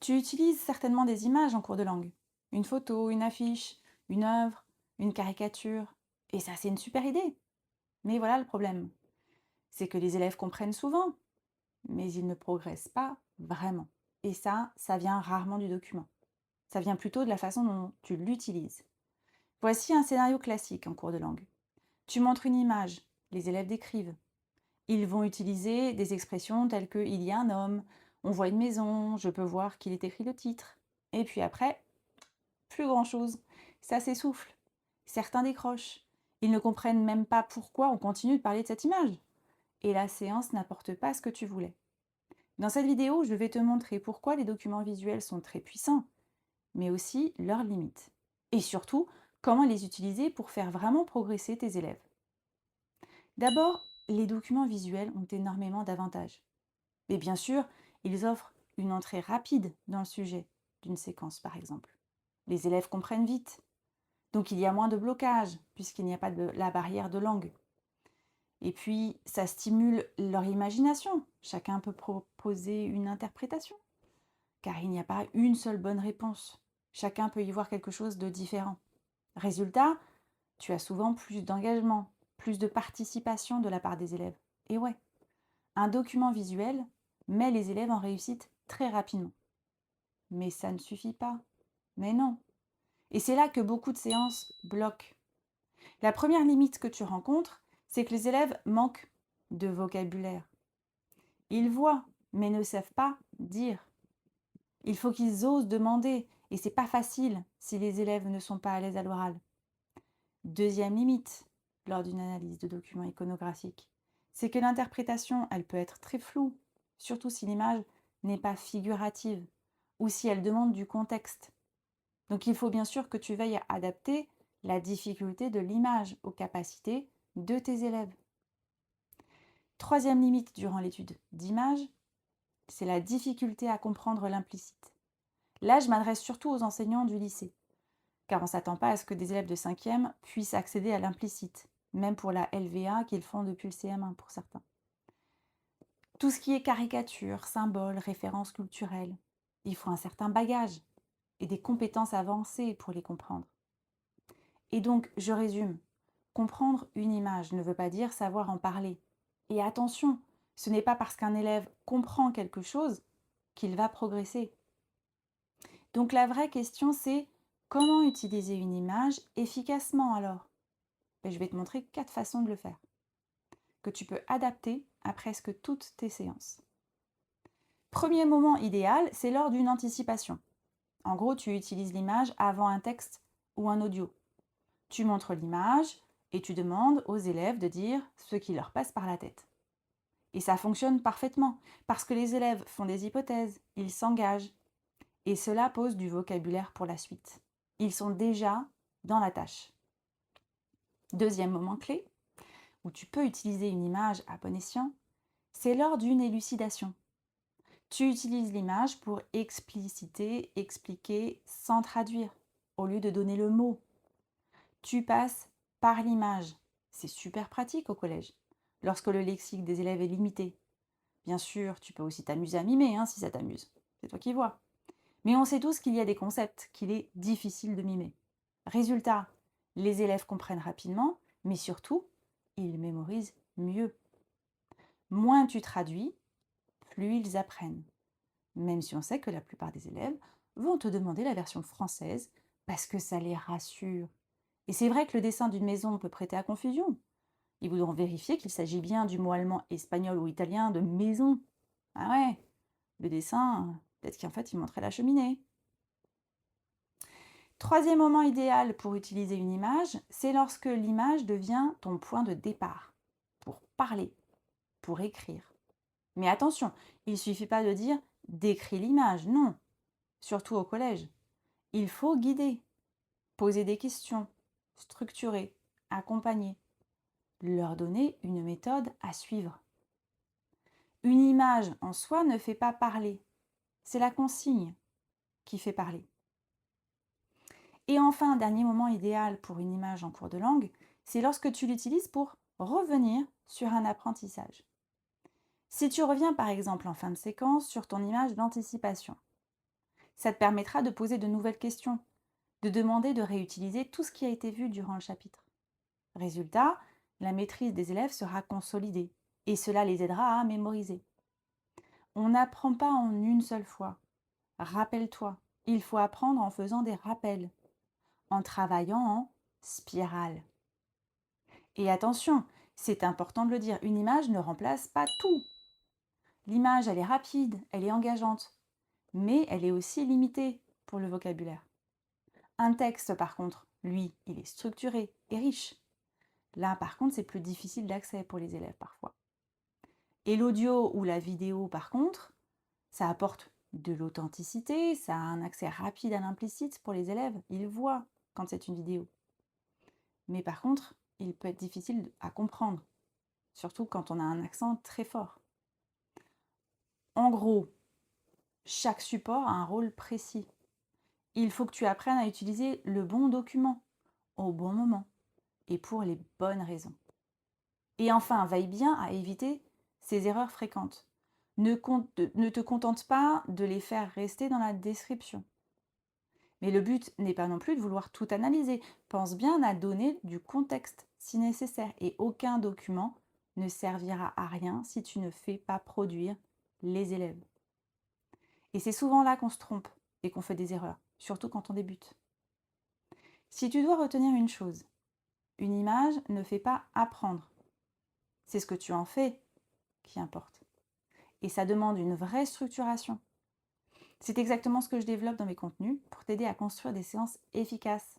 Tu utilises certainement des images en cours de langue. Une photo, une affiche, une œuvre, une caricature. Et ça, c'est une super idée. Mais voilà le problème. C'est que les élèves comprennent souvent, mais ils ne progressent pas vraiment. Et ça vient rarement du document. Ça vient plutôt de la façon dont tu l'utilises. Voici un scénario classique en cours de langue. Tu montres une image, les élèves décrivent. Ils vont utiliser des expressions telles que il y a un homme, on voit une maison, je peux voir qu'il est écrit le titre. Et puis après, plus grand-chose. Ça s'essouffle. Certains décrochent. Ils ne comprennent même pas pourquoi on continue de parler de cette image. Et la séance n'apporte pas ce que tu voulais. Dans cette vidéo, je vais te montrer pourquoi les documents visuels sont très puissants, mais aussi leurs limites. Et surtout, comment les utiliser pour faire vraiment progresser tes élèves. D'abord, les documents visuels ont énormément d'avantages. Mais bien sûr, ils offrent une entrée rapide dans le sujet d'une séquence, par exemple. Les élèves comprennent vite. Donc il y a moins de blocage, puisqu'il n'y a pas de la barrière de langue. Et puis, ça stimule leur imagination. Chacun peut proposer une interprétation, car il n'y a pas une seule bonne réponse. Chacun peut y voir quelque chose de différent. Résultat, tu as souvent plus d'engagement, plus de participation de la part des élèves. Et ouais, un document visuel met les élèves en réussite très rapidement. Mais ça ne suffit pas. Mais non. Et c'est là que beaucoup de séances bloquent. La première limite que tu rencontres, c'est que les élèves manquent de vocabulaire. Ils voient, mais ne savent pas dire. Il faut qu'ils osent demander, et c'est pas facile si les élèves ne sont pas à l'aise à l'oral. Deuxième limite, lors d'une analyse de documents iconographiques, c'est que l'interprétation, elle peut être très floue, surtout si l'image n'est pas figurative, ou si elle demande du contexte. Donc il faut bien sûr que tu veilles à adapter la difficulté de l'image aux capacités de tes élèves. Troisième limite durant l'étude d'image, c'est la difficulté à comprendre l'implicite. Là, je m'adresse surtout aux enseignants du lycée, car on ne s'attend pas à ce que des élèves de 5e puissent accéder à l'implicite, même pour la LVA qu'ils font depuis le CM1 pour certains. Tout ce qui est caricature, symbole, référence culturelle, il faut un certain bagage et des compétences avancées pour les comprendre. Et donc, je résume, comprendre une image ne veut pas dire savoir en parler. Et attention, ce n'est pas parce qu'un élève comprend quelque chose qu'il va progresser. Donc la vraie question c'est comment utiliser une image efficacement alors? Je vais te montrer 4 façons de le faire, que tu peux adapter à presque toutes tes séances. Premier moment idéal, c'est lors d'une anticipation. En gros, tu utilises l'image avant un texte ou un audio. Tu montres l'image et tu demandes aux élèves de dire ce qui leur passe par la tête. Et ça fonctionne parfaitement, parce que les élèves font des hypothèses, ils s'engagent, et cela pose du vocabulaire pour la suite. Ils sont déjà dans la tâche. Deuxième moment clé, où tu peux utiliser une image à bon escient, c'est lors d'une élucidation. Tu utilises l'image pour expliciter, expliquer sans traduire, au lieu de donner le mot. Tu passes par l'image. C'est super pratique au collège, lorsque le lexique des élèves est limité. Bien sûr, tu peux aussi t'amuser à mimer si ça t'amuse. C'est toi qui vois. Mais on sait tous qu'il y a des concepts qu'il est difficile de mimer. Résultat, les élèves comprennent rapidement, mais surtout, ils mémorisent mieux. Moins tu traduis, plus ils apprennent. Même si on sait que la plupart des élèves vont te demander la version française parce que ça les rassure. Et c'est vrai que le dessin d'une maison peut prêter à confusion. Ils voudront vérifier qu'il s'agit bien du mot allemand, espagnol ou italien de maison. Ah ouais, le dessin, peut-être qu'en fait il montrait la cheminée. Troisième moment idéal pour utiliser une image, c'est lorsque l'image devient ton point de départ pour parler, pour écrire. Mais attention, il ne suffit pas de dire décris l'image, non, surtout au collège. Il faut guider, poser des questions, structurer, accompagner, leur donner une méthode à suivre. Une image en soi ne fait pas parler, c'est la consigne qui fait parler. Et enfin, dernier moment idéal pour une image en cours de langue, c'est lorsque tu l'utilises pour revenir sur un apprentissage. Si tu reviens par exemple en fin de séquence sur ton image d'anticipation, Ça te permettra de poser de nouvelles questions, de demander de réutiliser tout ce qui a été vu durant le chapitre. Résultat, la maîtrise des élèves sera consolidée et cela les aidera à mémoriser. On n'apprend pas en une seule fois. Rappelle-toi, il faut apprendre en faisant des rappels, en travaillant en spirale. Et attention, c'est important de le dire, une image ne remplace pas tout. L'image, elle est rapide, elle est engageante, mais elle est aussi limitée pour le vocabulaire. Un texte, par contre, lui, il est structuré et riche. Là, par contre, c'est plus difficile d'accès pour les élèves parfois. Et l'audio ou la vidéo, par contre, ça apporte de l'authenticité, ça a un accès rapide à l'implicite pour les élèves. Ils voient quand c'est une vidéo. Mais par contre, il peut être difficile à comprendre, surtout quand on a un accent très fort. En gros, chaque support a un rôle précis. Il faut que tu apprennes à utiliser le bon document au bon moment et pour les bonnes raisons. Et enfin, veille bien à éviter ces erreurs fréquentes. Ne te contente pas de les faire rester dans la description. Mais le but n'est pas non plus de vouloir tout analyser. Pense bien à donner du contexte si nécessaire. Et aucun document ne servira à rien si tu ne fais pas produire les élèves. Et c'est souvent là qu'on se trompe et qu'on fait des erreurs, surtout quand on débute. Si tu dois retenir une chose, une image ne fait pas apprendre. C'est ce que tu en fais qui importe. Et ça demande une vraie structuration. C'est exactement ce que je développe dans mes contenus pour t'aider à construire des séances efficaces